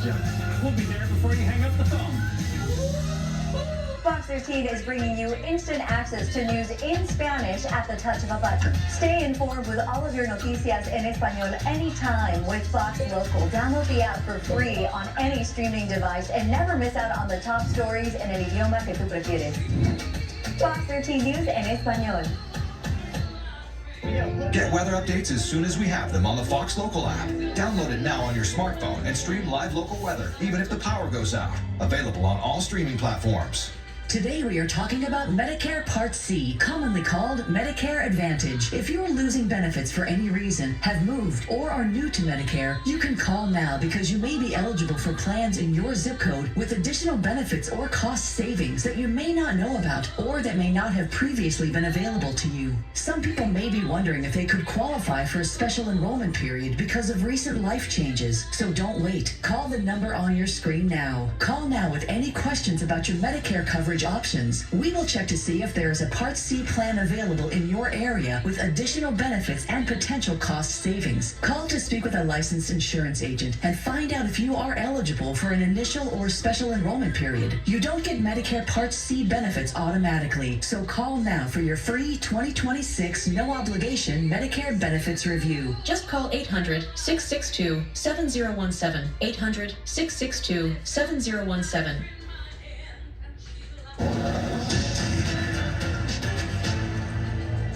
We'll be there before you hang up the phone. Fox 13 is bringing you instant access to news in Spanish at the touch of a button. Stay informed with all of your noticias en español anytime with Fox Local. Download the app for free on any streaming device and never miss out on the top stories en el idioma que tú prefieres. Fox 13 News en español. Get weather updates as soon as we have them on the Fox Local app. Download it now on your smartphone and stream live local weather, even if the power goes out. Available on all streaming platforms. Today we are talking about Medicare Part C, commonly called Medicare Advantage. If you are losing benefits for any reason, have moved, or are new to Medicare, you can call now because you may be eligible for plans in your zip code with additional benefits or cost savings that you may not know about or that may not have previously been available to you. Some people may be wondering if they could qualify for a special enrollment period because of recent life changes. So don't wait. Call the number on your screen now. Call now with any questions about your Medicare coverage options. We will check to see if there is a Part C plan available in your area with additional benefits and potential cost savings. Call to speak with a licensed insurance agent and find out if you are eligible for an initial or special enrollment period. You don't get Medicare Part C benefits automatically, so call now for your free 2026 no obligation Medicare benefits review. Just call 800-662-7017. 800-662-7017.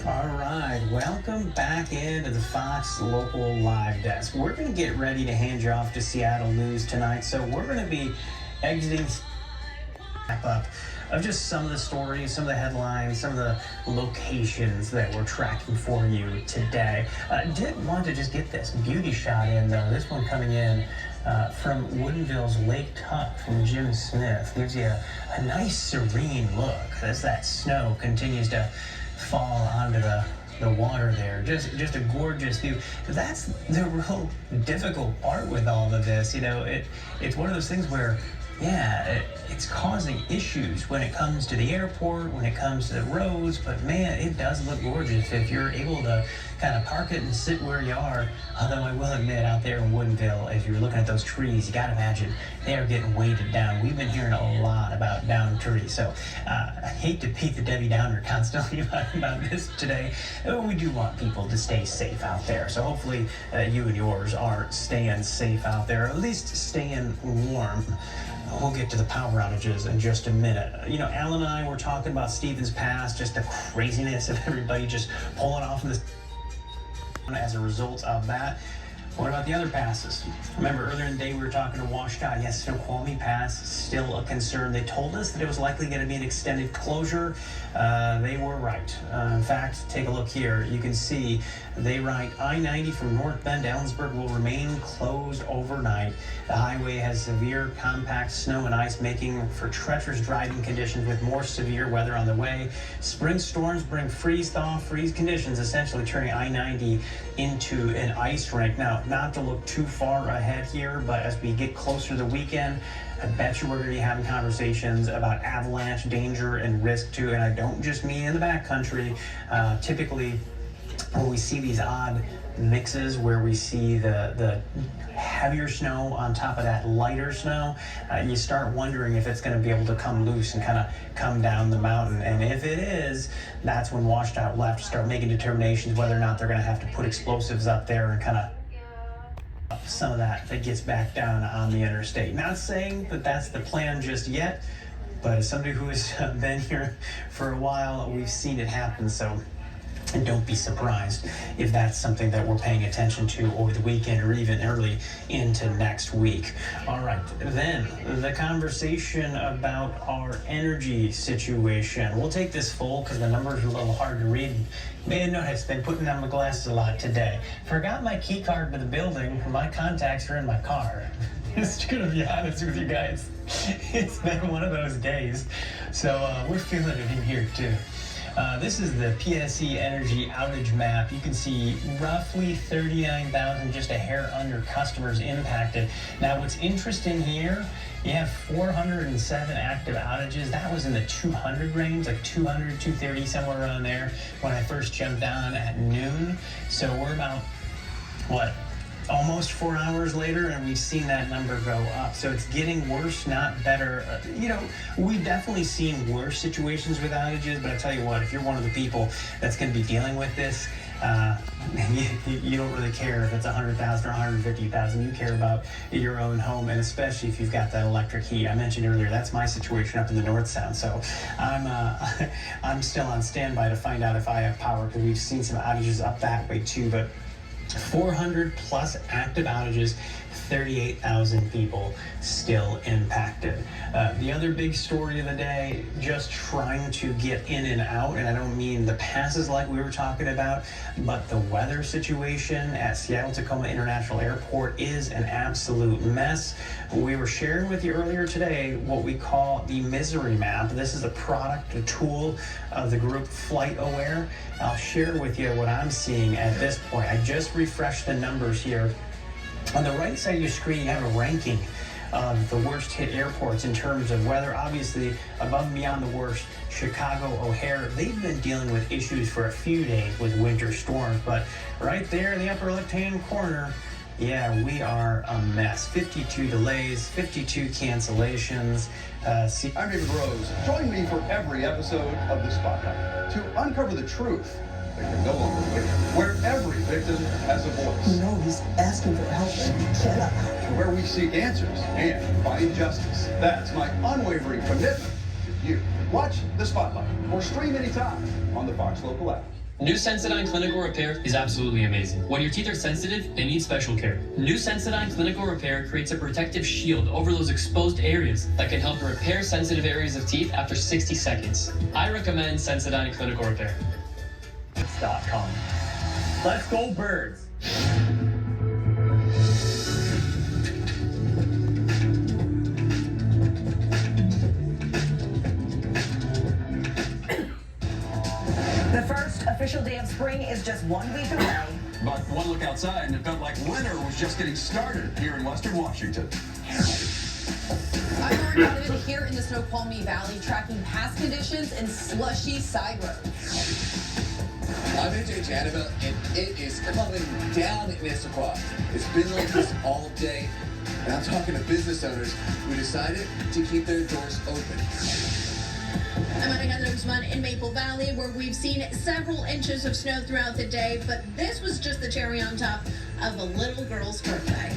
All right, welcome back into the Fox Local Live Desk. We're going to get ready to hand you off to Seattle News tonight, so we're going to be exiting wrap up of just some of the stories, some of the headlines, some of the locations that we're tracking for you today. Did want to just get this beauty shot in, though. This one coming in from Woodinville's Lake Tuck from Jim Smith. Gives you a nice serene look as that snow continues to fall onto the water there. Just a gorgeous view. That's the real difficult part with all of this. You know, it's one of those things where, yeah, it's causing issues when it comes to the airport, when it comes to the roads, but man, it does look gorgeous if you're able to kind of park it and sit where you are. Although I will admit, out there in Woodinville, as you're looking at those trees, you gotta imagine they are getting weighted down. We've been hearing a lot about downed trees, so I hate to beat the Debbie Downer constantly about this today. We do want people to stay safe out there, so hopefully you and yours are staying safe out there, at least staying warm. We'll get to the power outages in just a minute. You know, Al and I were talking about Stevens Pass, just the craziness of everybody just pulling off in this as a result of that. What about the other passes? Remember earlier in the day we were talking to WashDOT. Yes, Snoqualmie Pass, still a concern. They told us that it was likely going to be an extended closure. They were right. In fact, take a look here. You can see they write I-90 from North Bend to Ellensburg will remain closed overnight. The highway has severe compact snow and ice, making for treacherous driving conditions with more severe weather on the way. Spring storms bring freeze-thaw, freeze conditions, essentially turning I-90 into an ice rink. Now, not to look too far ahead here, but as we get closer to the weekend, I bet you we're going to be having conversations about avalanche danger and risk too. And I don't just mean in the backcountry. Typically, when we see these odd mixes where we see the heavier snow on top of that lighter snow, you start wondering if it's going to be able to come loose and kind of come down the mountain. And if it is, that's when WashDOT will have to start making determinations whether or not they're going to have to put explosives up there and kind of some of that gets back down on the interstate. Not saying that that's the plan just yet, but as somebody who has been here for a while, we've seen it happen. So and don't be surprised if that's something that we're paying attention to over the weekend or even early into next week. All right, then the conversation about our energy situation. We'll take this full because the numbers are a little hard to read. May have noticed been putting on my glasses a lot today. Forgot my key card to the building. My contacts are in my car. Just gonna be honest with you guys. It's been one of those days. So we're feeling it in here too. This is the PSE energy outage map. You can see roughly 39,000, just a hair under customers impacted. Now what's interesting here, you have 407 active outages. That was in the 200 range, like 200, 230, somewhere around there when I first jumped on at noon. So we're about, what, almost 4 hours later, and we've seen that number go up. So it's getting worse, not better. We've definitely seen worse situations with outages, but I tell you what, if you're one of the people that's going to be dealing with this, you don't really care if it's 100,000 or 150,000. You care about your own home, and especially if you've got that electric heat. I mentioned earlier, that's my situation up in the North Sound. So I'm still on standby to find out if I have power, because we've seen some outages up that way too. But 400 plus active outages, 38,000 people still impacted. The other big story of the day, just trying to get in and out, and I don't mean the passes like we were talking about, but the weather situation at Seattle-Tacoma International Airport is an absolute mess. We were sharing with you earlier today what we call the misery map. This is a product, a tool of the group Flight Aware. I'll share with you what I'm seeing at this point. I just refreshed the numbers here. On the right side of your screen, you have a ranking of the worst hit airports in terms of weather. Obviously, above and beyond the worst, Chicago, O'Hare, they've been dealing with issues for a few days with winter storms. But right there in the upper left-hand corner, yeah, we are a mess. 52 delays, 52 cancellations. I'm David Rose. Join me for every episode of The Spotlight to uncover the truth. There can no longer be a victim, where every victim has a voice. No, he's asking for help and he cannot. And where we seek answers and find justice. That's my unwavering commitment to you. Watch The Spotlight or stream anytime on the Fox Local app. New Sensodyne Clinical Repair is absolutely amazing. When your teeth are sensitive, they need special care. New Sensodyne Clinical Repair creates a protective shield over those exposed areas that can help repair sensitive areas of teeth after 60 seconds. I recommend Sensodyne Clinical Repair. .com. Let's go Birds. The first official day of spring is just 1 week away. But one look outside and it felt like winter was just getting started here in Western Washington. I'm Lauren Donovan here in the Snoqualmie Valley, tracking past conditions and slushy side roads. I'm KZJO-TV, and it is coming down in Issaquah. It's been like this all day, and I'm talking to business owners who decided to keep their doors open. I'm at Heather Guzman in Maple Valley, where we've seen several inches of snow throughout the day, but this was just the cherry on top of a little girl's birthday.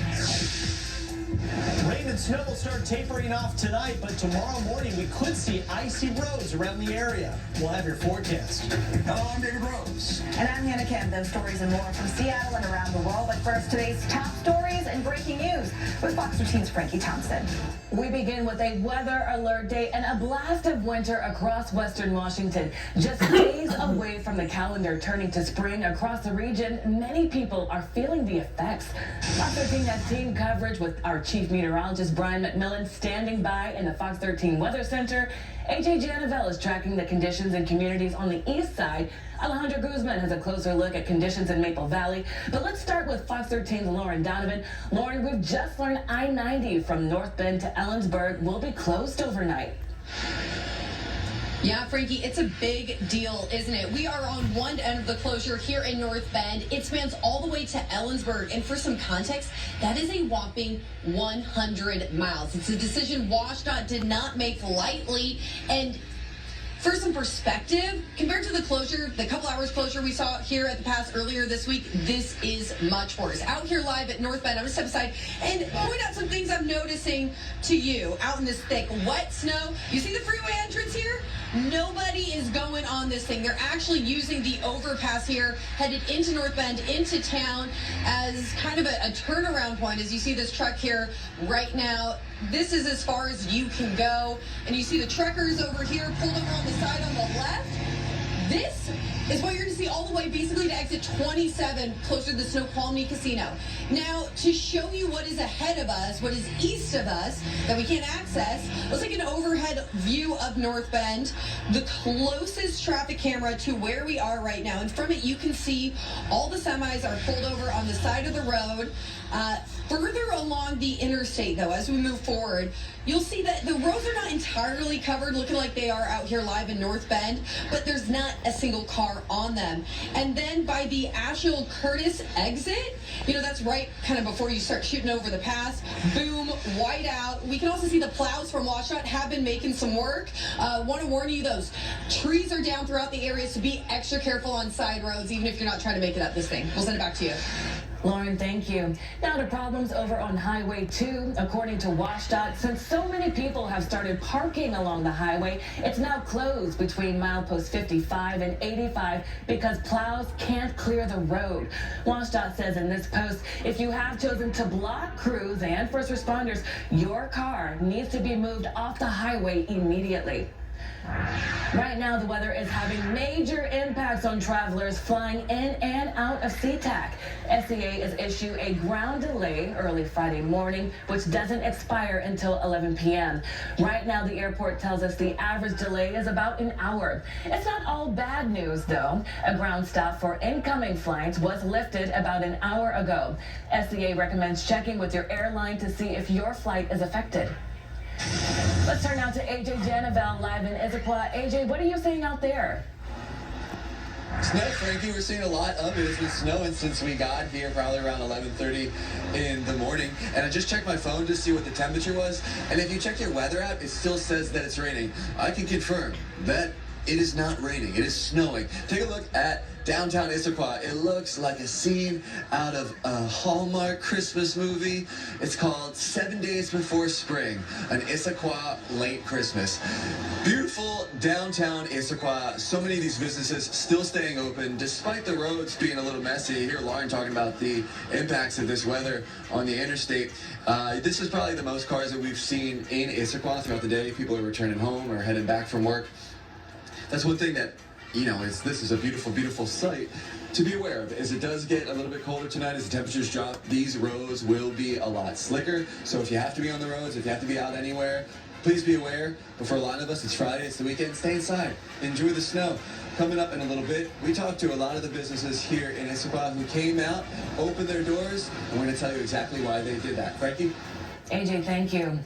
Rain and snow will start tapering off tonight, but tomorrow morning we could see icy roads around the area. We'll have your forecast. Hello, I'm David Rose. And I'm Hannah Kim. Those stories and more from Seattle and around the world. But first, today's top stories and breaking news with Fox 13's Frankie Thompson. We begin with a weather alert day and a blast of winter across Western Washington. Just days away from the calendar turning to spring across the region, many people are feeling the effects. Fox 13 has team coverage with our chief meteorologist Brian McMillan standing by in the Fox 13 Weather Center. AJ Janavel is tracking the conditions in communities on the east side. Alejandro Guzman has a closer look at conditions in Maple Valley. But let's start with Fox 13's Lauren Donovan. Lauren, we've just learned I-90 from North Bend to Ellensburg will be closed overnight. Yeah, Frankie, it's a big deal, isn't it? We are on one end of the closure here in North Bend. It spans all the way to Ellensburg. And for some context, that is a whopping 100 miles. It's a decision WashDOT did not make lightly. And for some perspective, compared to the closure, the couple hours closure we saw here at the pass earlier this week, this is much worse. Out here live at North Bend, I'm going to step aside and point out some things I'm noticing to you out in this thick, wet snow. You see the freeway entrance here? Nobody is going on this thing. They're actually using the overpass here, headed into North Bend, into town, as kind of a turnaround point. As you see this truck here right now, this is as far as you can go. And you see the truckers over here pulled over on the side on the left. This is what you're going to see all the way basically to exit 27 closer to the Snoqualmie Casino. Now, to show you what is ahead of us, what is east of us that we can't access, let's take an overhead view of North Bend, the closest traffic camera to where we are right now. And from it, you can see all the semis are pulled over on the side of the road. Further along the interstate, though, as we move forward, you'll see that the roads are not entirely covered, looking like they are out here live in North Bend, but there's not a single car on them. And then by the Asheville Curtis exit, that's right kind of before you start shooting over the pass, boom, white out. We can also see the plows from Washout have been making some work. Want to warn you, those trees are down throughout the area, so be extra careful on side roads, even if you're not trying to make it up this thing. We'll send it back to you. Lauren, thank you. Now to problems over on Highway 2. According to WashDOT, since so many people have started parking along the highway, it's now closed between milepost 55 and 85 because plows can't clear the road. WashDOT says in this post, if you have chosen to block crews and first responders, your car needs to be moved off the highway immediately. Right now, the weather is having major impacts on travelers flying in and out of SeaTac. SEA is issuing a ground delay early Friday morning, which doesn't expire until 11 p.m. Right now, the airport tells us the average delay is about an hour. It's not all bad news, though. A ground stop for incoming flights was lifted about an hour ago. SEA recommends checking with your airline to see if your flight is affected. Let's turn now to AJ Janavel live in Issaquah. AJ, what are you seeing out there? Snow, Frankie, we're seeing a lot of it. It's been snowing since we got here, probably around 11:30 in the morning. And I just checked my phone to see what the temperature was. And if you check your weather app, it still says that it's raining. I can confirm that it is not raining. It is snowing. Take a look at downtown Issaquah. It looks like a scene out of a Hallmark Christmas movie. It's called 7 Days Before Spring, an Issaquah late Christmas. Beautiful downtown Issaquah. So many of these businesses still staying open despite the roads being a little messy. You hear Lauren talking about the impacts of this weather on the interstate. This is probably the most cars that we've seen in Issaquah throughout the day. People are returning home or heading back from work. That's one thing that, this is a beautiful, beautiful sight to be aware of. As it does get a little bit colder tonight, as the temperatures drop, these roads will be a lot slicker. So if you have to be on the roads, if you have to be out anywhere, please be aware. But for a lot of us, it's Friday, it's the weekend, stay inside. Enjoy the snow. Coming up in a little bit, we talked to a lot of the businesses here in Issaquah who came out, opened their doors, and we're going to tell you exactly why they did that. Frankie? AJ, thank you.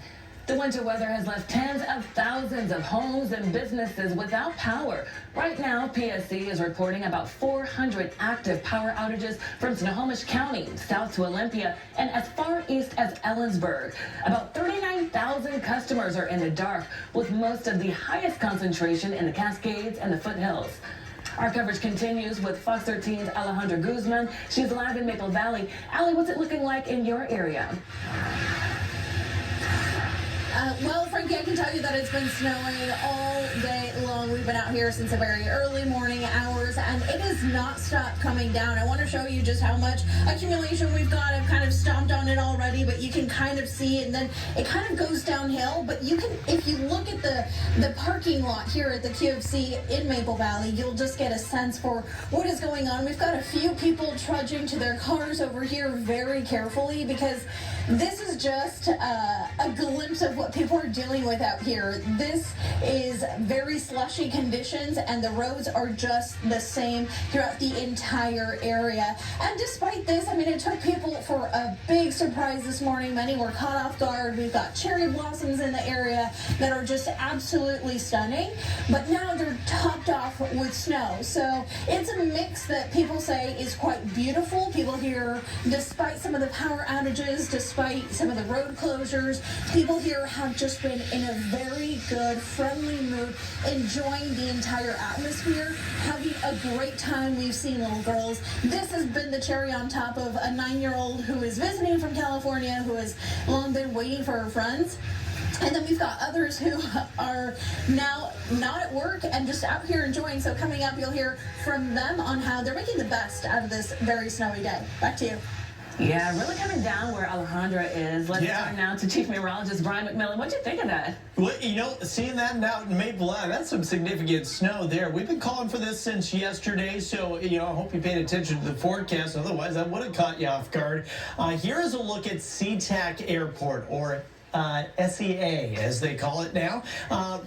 The winter weather has left tens of thousands of homes and businesses without power. Right now, PSC is reporting about 400 active power outages from Snohomish County, south to Olympia, and as far east as Ellensburg. About 39,000 customers are in the dark, with most of the highest concentration in the Cascades and the foothills. Our coverage continues with Fox 13's Alejandra Guzman. She's live in Maple Valley. Allie, what's it looking like in your area? Well, Frankie, I can tell you that it's been snowing all day long. We've been out here since the very early morning hours, and it has not stopped coming down. I want to show you just how much accumulation we've got. I've kind of stomped on it already, but you can kind of see it, and then it kind of goes downhill. But you can, if you look at the parking lot here at the QFC in Maple Valley, you'll just get a sense for what is going on. We've got a few people trudging to their cars over here very carefully because this is just a glimpse of what people are dealing with out here. This is very slushy conditions, and the roads are just the same throughout the entire area. And despite this, it took people for a big surprise this morning. Many were caught off guard. We've got cherry blossoms in the area that are just absolutely stunning, but now they're topped off with snow. So it's a mix that people say is quite beautiful. People here, despite some of the power outages, despite some of the road closures, people here have just been in a very good, friendly mood, enjoying the entire atmosphere, having a great time. We've seen little girls. This has been the cherry on top of a 9-year-old who is visiting from California, who has long been waiting for her friends. And then we've got others who are now not at work and just out here enjoying. So coming up, you'll hear from them on how they're making the best out of this very snowy day. Back to you. Yeah, really coming down where Alejandra is. Let's turn now to Chief Meteorologist Brian McMillan. What'd you think of that? Well, seeing that out in Maple Valley, that's some significant snow there. We've been calling for this since yesterday, so, I hope you paid attention to the forecast. Otherwise, that would have caught you off guard. Here is a look at SeaTac Airport, or SEA, as they call it now.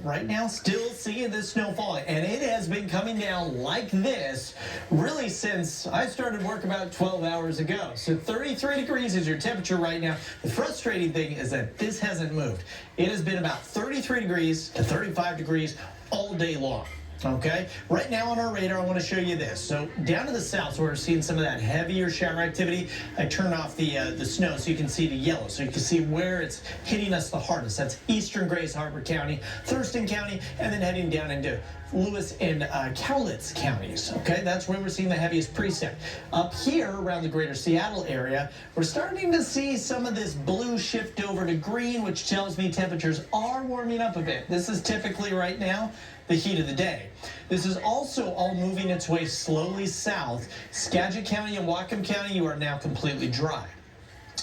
Right now, still seeing this snow falling, and it has been coming down like this really since I started work about 12 hours ago. So 33 degrees is your temperature right now. The frustrating thing is that this hasn't moved. It has been about 33 degrees to 35 degrees all day long. Okay, right now on our radar, I want to show you this. So down to the south, where we're seeing some of that heavier shower activity, I turned off the snow so you can see the yellow, so you can see where it's hitting us the hardest. That's eastern Grays Harbor County, Thurston County, and then heading down into Lewis and Cowlitz counties. Okay, that's where we're seeing the heaviest precip. Up here around the greater Seattle area, we're starting to see some of this blue shift over to green, which tells me temperatures are warming up a bit. This is typically right now the heat of the day. This is also all moving its way slowly south. Skagit County and Whatcom County, you are now completely dry.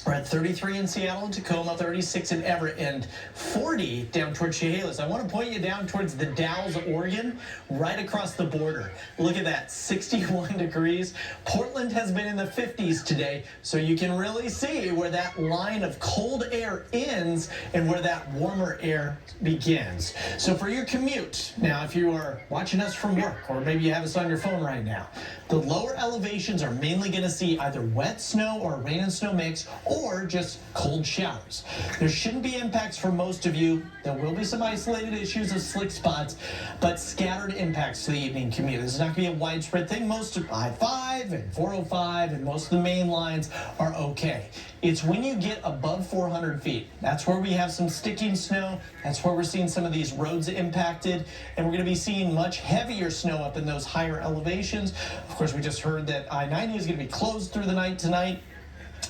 We're at 33 in Seattle and Tacoma, 36 in Everett, and 40 down towards Chehalis. I want to point you down towards the Dalles, Oregon, right across the border. Look at that, 61 degrees. Portland has been in the 50s today, so you can really see where that line of cold air ends and where that warmer air begins. So for your commute, now if you are watching us from work, or maybe you have us on your phone right now, the lower elevations are mainly going to see either wet snow or rain and snow mix, or just cold showers. There shouldn't be impacts for most of you. There will be some isolated issues of slick spots, but scattered impacts to the evening commute. This is not going to be a widespread thing. Most of I-5 and 405 and most of the main lines are okay. It's when you get above 400 feet. That's where we have some sticking snow. That's where we're seeing some of these roads impacted, and we're going to be seeing much heavier snow up in those higher elevations. Of course, we just heard that I-90 is going to be closed through the night tonight.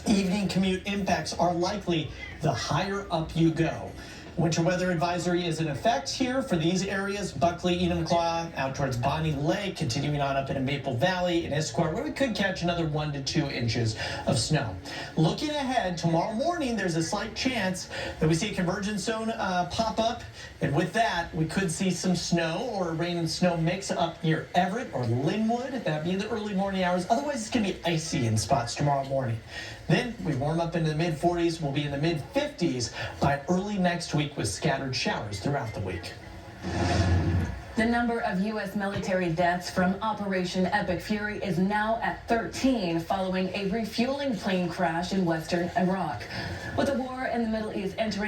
Evening commute impacts are likely the higher up you go. Winter weather advisory is in effect here for these areas: Buckley, Enumclaw, out towards Bonnie Lake, continuing on up into Maple Valley and Esquire, where we could catch another 1 to 2 inches of snow. Looking ahead, tomorrow morning, there's a slight chance that we see a convergence zone pop up, and with that, we could see some snow or a rain and snow mix up near Everett or Linwood. That'd be in the early morning hours. Otherwise, it's going to be icy in spots tomorrow morning. Then we warm up into the mid-40s. We'll be in the mid-50s by early next week with scattered showers throughout the week. The number of U.S. military deaths from Operation Epic Fury is now at 13 following a refueling plane crash in western Iraq. With the war in the Middle East entering